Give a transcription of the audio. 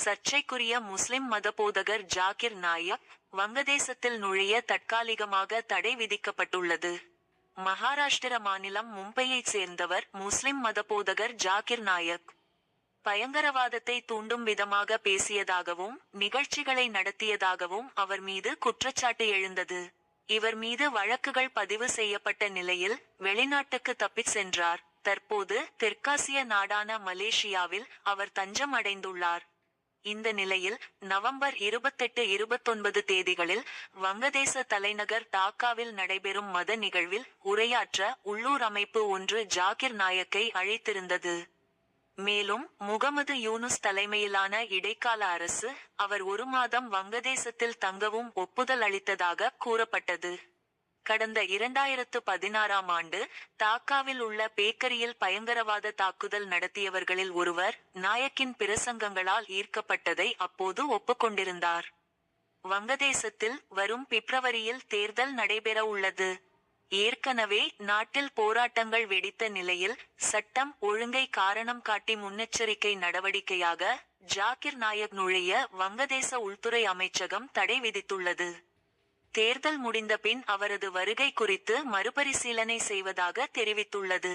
சர்ச்சைக்குரிய முஸ்லிம் மதபோதகர் ஜாகிர் நாயக் வங்கதேசத்தில் நுழைய தற்காலிகமாக தடை விதிக்கப்பட்டுள்ளது. மகாராஷ்டிர மாநிலம் மும்பையைச் சேர்ந்தவர் முஸ்லிம் மதபோதகர் ஜாகிர் நாயக். பயங்கரவாதத்தை தூண்டும் விதமாக பேசியதாகவும் நிகழ்ச்சிகளை நடத்தியதாகவும் அவர் மீது குற்றச்சாட்டு எழுந்தது. இவர் மீது வழக்குகள் பதிவு செய்யப்பட்ட நிலையில் வெளிநாட்டுக்கு தப்பிச் சென்றார். தற்போது தெற்காசிய நாடான மலேசியாவில் அவர் தஞ்சம் அடைந்துள்ளார். இந்த நிலையில் நவம்பர் 28, 29 தேதிகளில் வங்கதேச தலைநகர் டாக்காவில் நடைபெறும் மத நிகழ்வில் உரையாற்ற உள்ளூர் அமைப்பு ஒன்று ஜாகிர் நாயக்கை அழைத்திருந்தது. மேலும் முகமது யூனுஸ் தலைமையிலான இடைக்கால அரசு அவர் 1 மாதம் வங்கதேசத்தில் தங்கவும் ஒப்புதல் அளித்ததாக கூறப்பட்டது. கடந்த 2016ஆம் ஆண்டு டாக்காவில் உள்ள பேக்கரியில் பயங்கரவாத தாக்குதல் நடத்தியவர்களில் ஒருவர் நாயக்கின் பிரசங்கங்களால் ஈர்க்கப்பட்டதை அப்போது ஒப்புக்கொண்டிருந்தார். வங்கதேசத்தில் வரும் பிப்ரவரியில் தேர்தல் நடைபெற உள்ளது. ஏற்கனவே நாட்டில் போராட்டங்கள் வெடித்த நிலையில் சட்டம் ஒழுங்கை காரணம் காட்டி முன்னெச்சரிக்கை நடவடிக்கையாக ஜாகிர் நாயக் நுழைய வங்கதேச உள்துறை அமைச்சகம் தடை விதித்துள்ளது. தேர்தல் முடிந்த பின் அவரது வருகை குறித்து மறுபரிசீலனை செய்வதாக தெரிவித்துள்ளது.